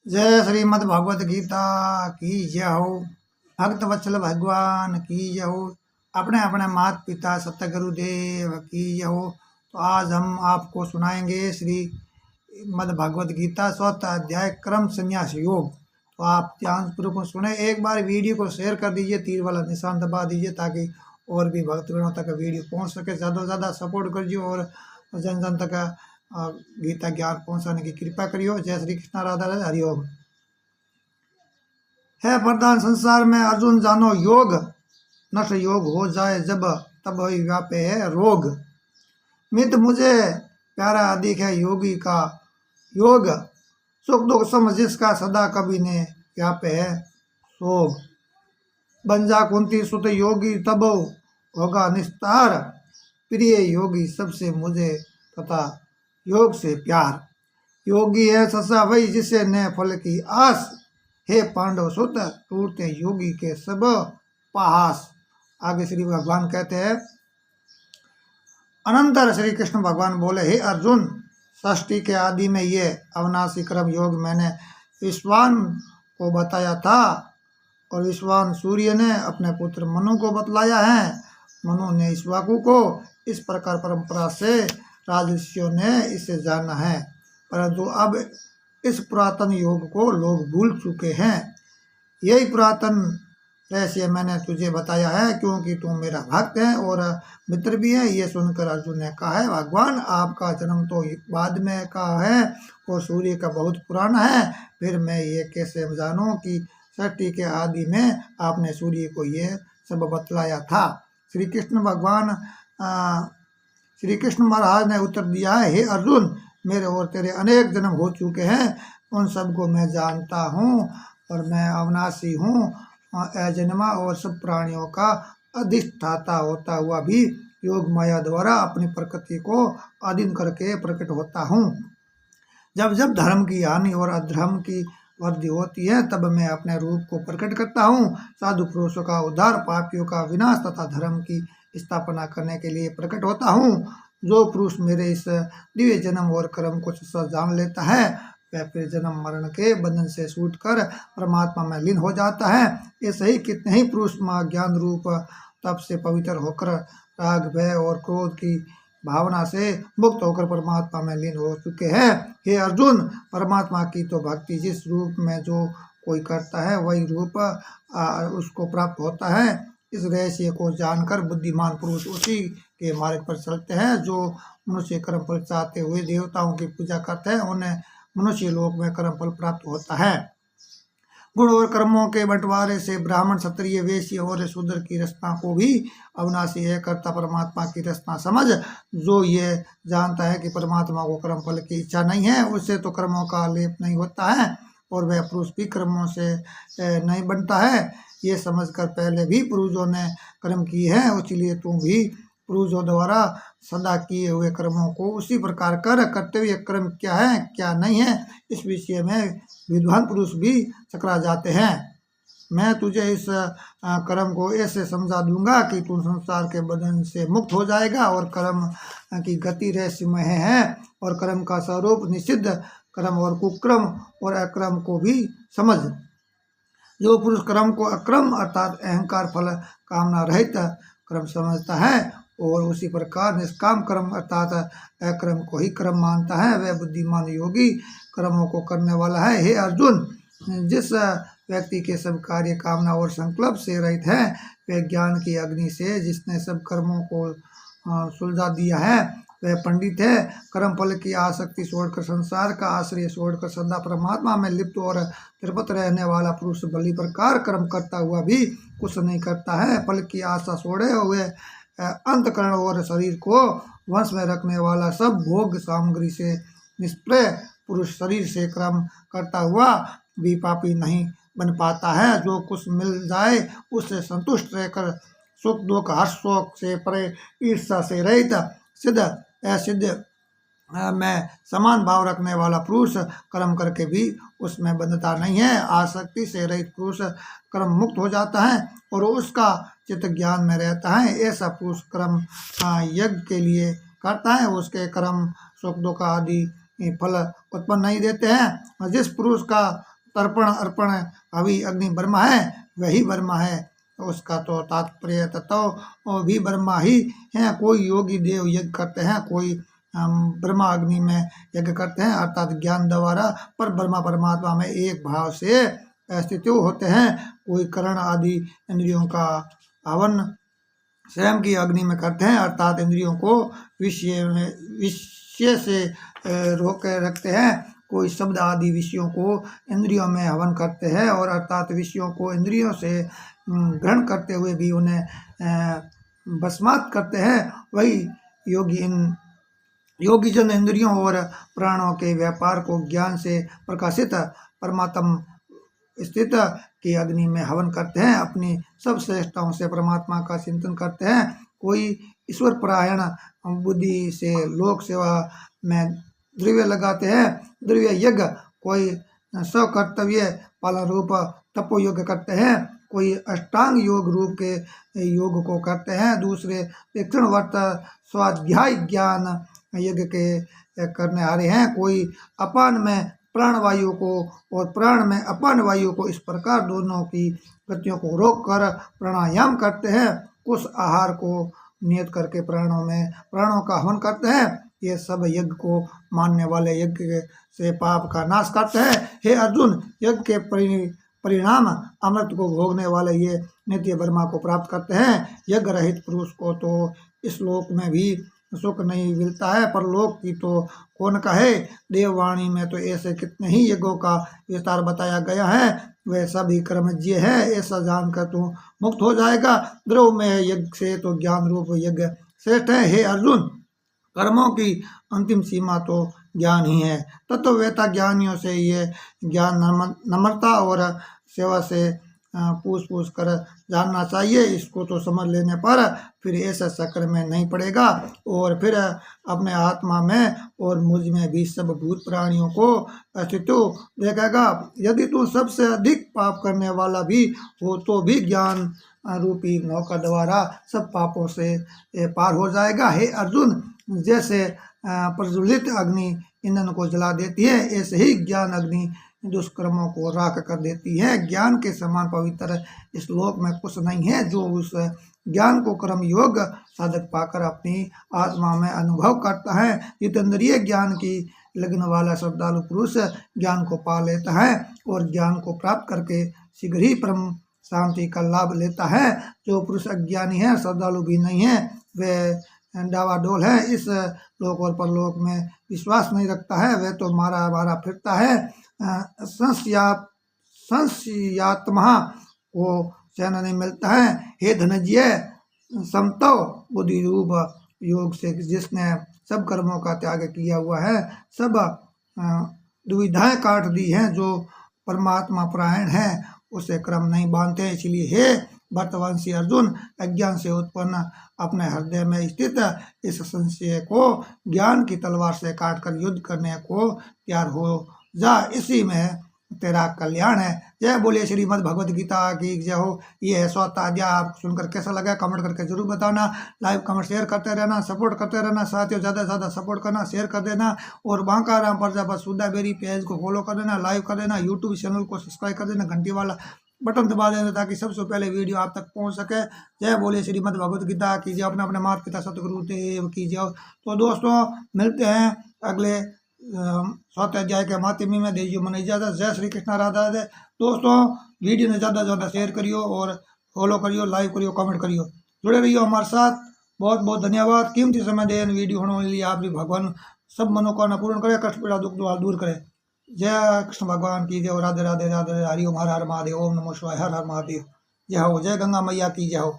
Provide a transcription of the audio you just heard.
जय श्रीमद् भगवत गीता की जय हो। भक्त वत्सल भगवान की जय हो। अपने अपने माता पिता सतगुरुदेव की जय हो। तो आज हम आपको सुनाएंगे श्री मद् भगवत गीता 7वां अध्याय क्रम संन्यास योग। तो आप ध्यान पूर्वक सुने। एक बार वीडियो को शेयर कर दीजिए, तीर वाला निशान दबा दीजिए ताकि और भी भक्तगणों तक वीडियो पहुंच सके। ज़्यादा से ज़्यादा सपोर्ट करिए और जन जन तक गीता ज्ञान पहुंचाने की कृपा करियो। जय श्री कृष्ण, राधा राधा, हरिओम। है प्रधान संसार में अर्जुन जानो योग, नष्ट योग हो जाए जब तब ही व्यापे है रोग। मित मुझे प्यारा अधिक है योगी का योग, सुख दुख सम जिसका सदा कभी ने व्यापे है सोग। बंजा कुंती सुत योगी तब होगा निस्तार, प्रिय योगी सबसे मुझे तथा योग से प्यार। योगी है ससा वही जिसे न फल की आस, हे पांडव सुत टूटते योगी के सब पास। आगे श्री भगवान कहते हैं, अनंतर श्री कृष्ण भगवान बोले, हे अर्जुन, षष्ठी के आदि में ये अविनाशी कर्म योग मैंने विश्वान को बताया था और विश्वान सूर्य ने अपने पुत्र मनु को बतलाया है। मनु ने ईश्वाकु को इस प्रकार परंपरा से राजर्षियों ने इसे जाना है, परंतु अब इस पुरातन योग को लोग भूल चुके हैं। यही पुरातन रहस्य मैंने तुझे बताया है क्योंकि तू मेरा भक्त है और मित्र भी है। ये सुनकर अर्जुन ने कहा है, भगवान आपका जन्म तो बाद में का है और सूर्य का बहुत पुराना है, फिर मैं ये कैसे जानूं कि षष्ठी के आदि में आपने सूर्य को ये सब बतलाया था। श्री कृष्ण भगवान श्री कृष्ण महाराज ने उत्तर दिया है, हे अर्जुन, मेरे और तेरे अनेक जन्म हो चुके हैं, उन सबको मैं जानता हूँ और मैं अविनाशी हूँ, अजन्मा और सब प्राणियों का अधिष्ठाता होता हुआ भी योग माया द्वारा अपनी प्रकृति को अधीन करके प्रकट होता हूँ। जब जब धर्म की हानि और अधर्म की वृद्धि होती है तब मैं अपने रूप को प्रकट करता हूँ। साधु पुरुषों का उद्धार, पापियों का विनाश तथा धर्म की स्थापना करने के लिए प्रकट होता हूँ। जो पुरुष मेरे इस दिव्य जन्म और कर्म को सच जान लेता है वह फिर जन्म मरण के बंधन से छूट कर परमात्मा में लीन हो जाता है। ऐसे ही कितने ही पुरुष ज्ञान रूप तप से पवित्र होकर राग, भय और क्रोध की भावना से मुक्त होकर परमात्मा में लीन हो चुके हैं। हे अर्जुन, परमात्मा की तो भक्ति जिस रूप में जो कोई करता है वही रूप उसको प्राप्त होता है। इस रहस्य को जानकर बुद्धिमान पुरुष उसी के मार्ग पर चलते हैं। जो मनुष्य कर्म फल चाहते हुए देवताओं की पूजा करते हैं उन्हें मनुष्य लोक में कर्म फल प्राप्त होता है। गुण और कर्मों के बंटवारे से ब्राह्मण, क्षत्रिय, वैश्य और शूद्र की रचना को भी अविनाशी है करता परमात्मा की रचना समझ। जो ये जानता है कि परमात्मा को कर्म फल की इच्छा नहीं है उससे तो कर्मों का लेप नहीं होता है और वह पुरुष भी कर्मों से नहीं बनता है। ये समझकर पहले भी पूर्वजों ने कर्म किए हैं, इसलिए तुम भी पूर्वजों द्वारा सदा किए हुए कर्मों को उसी प्रकार कर। कर्तव्य कर्म क्या है क्या नहीं है इस विषय में विद्वान पुरुष भी चकरा जाते हैं। मैं तुझे इस कर्म को ऐसे समझा दूंगा कि तू संसार के बंधन से मुक्त हो जाएगा और कर्म की गति रहस्यमय है और कर्म का स्वरूप निषिद्ध कर्म और कुक्रम और अक्रम को भी समझ। जो पुरुष कर्म को अक्रम अर्थात अहंकार फल कामना रहित कर्म समझता है और उसी प्रकार निष्काम कर्म अर्थात अक्रम को ही कर्म मानता है वह बुद्धिमान योगी कर्मों को करने वाला है। हे अर्जुन, जिस व्यक्ति के सब कार्य कामना और संकल्प से रहित है वह ज्ञान की अग्नि से जिसने सब कर्मों को सुलझा दिया है वह पंडित है। कर्म फल की आसक्ति छोड़कर, संसार का आश्रय छोड़कर सदा परमात्मा में लिप्त और तिरपत रहने वाला पुरुष भली प्रकार कर्म करता हुआ भी कुछ नहीं करता है। फल की आशा छोड़े हुए अंतकरण और शरीर को वश में रखने वाला सब भोग सामग्री से निष्प्रय पुरुष शरीर से कर्म करता हुआ भी पापी नहीं बन पाता है। जो कुछ मिल जाए उससे संतुष्ट रहकर सुख दुख हर्ष शोक से परे, ईर्षा से रहित, सिद्ध असिद्ध में समान भाव रखने वाला पुरुष कर्म करके भी उसमें बंधता नहीं है। आसक्ति से रहित पुरुष कर्म मुक्त हो जाता है और उसका चित्त ज्ञान में रहता है। ऐसा पुरुष कर्म यज्ञ के लिए करता है, उसके कर्म सुख दुख आदि फल उत्पन्न नहीं देते हैं। और जिस पुरुष का तर्पण अर्पण हवि अग्नि ब्रह्मा है, वही ब्रह्मा है। उसका तो तात्पर्य तत्व भी ब्रह्मा ही है। कोई योगी देव यज्ञ करते हैं, कोई ब्रह्मा अग्नि में यज्ञ करते हैं, अर्थात ज्ञान द्वारा पर ब्रह्मा परमात्मा में एक भाव से स्थित होते हैं। कोई करण आदि इंद्रियों का हवन स्वयं की अग्नि में करते हैं, अर्थात इंद्रियों को विषय से रोक कर रखते हैं। कोई शब्द आदि विषयों को इंद्रियों में हवन करते हैं, और अर्थात विषयों को इंद्रियों से ग्रहण करते हुए भी उन्हें भस्मात करते हैं। वही योगीजन इंद्रियों और प्राणों के व्यापार को ज्ञान से प्रकाशित परमात्म स्थित की अग्नि में हवन करते हैं। अपनी सब श्रेष्ठताओं से परमात्मा का चिंतन करते हैं। कोई ईश्वर परायण बुद्धि से लोक सेवा में द्रव्य लगाते हैं, द्रव्य यज्ञ। कोई स्वकर्तव्य पालन रूप तपो योग करते हैं, कोई अष्टांग योग रूप के योग को करते हैं, दूसरे तीक्ष्ण व्रत स्वाध्याय ज्ञान यज्ञ के करने आ रहे हैं। कोई अपान में प्राण वायु को और प्राण में अपान वायु को इस प्रकार दोनों की गतियों को रोक कर प्राणायाम करते हैं। कुछ आहार को नियत करके प्राणों का हवन करते हैं। ये सब यज्ञ को मानने वाले यज्ञ से पाप का नाश करते हैं। हे अर्जुन, यज्ञ के परिणाम अमृत को भोगने वाले ये नित्य ब्रह्मा को प्राप्त करते हैं। यज्ञ रहित पुरुष को तो इस लोक में भी सुख नहीं मिलता है, पर लोक की तो कौन कहे। देववाणी में तो ऐसे कितने ही यज्ञों का विस्तार बताया गया है। वह सभी कर्मज्ञ है, ऐसा जानकर तू मुक्त हो जाएगा। ध्रुव में यज्ञ से तो ज्ञान रूप यज्ञ श्रेष्ठ है। हे अर्जुन, कर्मों की अंतिम सीमा तो ज्ञान ही है। तत्ववेता ज्ञानियों से ये ज्ञान नम्रता और सेवा से पूछ कर जानना चाहिए। इसको तो समझ लेने पर फिर ऐसा चक्र में नहीं पड़ेगा, और फिर अपने आत्मा में और मुझ में भी सब भूत प्राणियों को अस्तित्व देखेगा। यदि तू सबसे अधिक पाप करने वाला भी हो तो भी ज्ञान रूपी नौका द्वारा सब पापों से पार हो जाएगा। हे अर्जुन, जैसे प्रज्वलित अग्नि ईंधन को जला देती है, ऐसे ही ज्ञान अग्नि दुष्कर्मों को राख कर देती है। ज्ञान के समान पवित्र इस लोक में कुछ नहीं है। जो उस ज्ञान को कर्म योग साधक पाकर अपनी आत्मा में अनुभव करता है। जितेंद्रिय ज्ञान की लगन वाला श्रद्धालु पुरुष ज्ञान को पा लेता है, और ज्ञान को प्राप्त करके शीघ्र ही परम शांति का लाभ लेता है। जो पुरुष अज्ञानी है, श्रद्धालु भी नहीं है, वे डावाडोल है, इस लोक और परलोक में विश्वास नहीं रखता है, वह तो मारा मारा फिरता है। संशयात्मा को चैन नहीं मिलता है। हे धनंजय, समतव बुद्धि रूप योग से जिसने सब कर्मों का त्याग किया हुआ है, सब दुविधाएं काट दी हैं, जो परमात्मा परायण है उसे क्रम नहीं बांधते। इसलिए हे भरतवंशी अर्जुन, अज्ञान से उत्पन्न अपने हृदय में स्थित इस संशय को ज्ञान की तलवार से काट कर युद्ध करने को तैयार हो जा, इसी में तेरा कल्याण है। जय बोलिए श्रीमद् भगवद गीता की जय हो। ये है स्वताद्या। आपको सुनकर कैसा लगा कमेंट करके जरूर बताना। लाइव कमेंट शेयर करते रहना, सपोर्ट करते रहना साथियों, ज़्यादा से ज़्यादा सपोर्ट करना, शेयर कर देना, और बांका राम प्रजापत सुधाबेरी पेज को फॉलो कर देना, लाइव कर देना, यूट्यूब चैनल को सब्सक्राइब कर देना, घंटी वाला बटन दबा देना ताकि सबसे पहले वीडियो आप तक पहुंच सके। जय बोलिए श्रीमद् भगवद गीता की जय। अपने अपने माता पिता सतगुरुदेव की जय। तो दोस्तों, मिलते हैं अगले 7 अध्याय के माध्यम में। देजियो मन इजाजत। जय श्री कृष्ण राधा राधे। दोस्तों, वीडियो ने ज़्यादा से ज़्यादा शेयर करियो, और फॉलो करियो, लाइक करियो, कमेंट करियो, जुड़े रहियो हमारे साथ। बहुत बहुत धन्यवाद। कीमती समय देन वीडियो होने लिए आप भी भगवान सब मनोकामना पूर्ण करे, कष्ट पीड़ा दुख दुआ दूर करे। जय कृष्ण भगवान की जय। राधे राधे राधे। हरि ओम, हर हर महादेव। ओम नमो शिवाय। हर हर महादेव। जय हो। जय गंगा मैया की जय हो।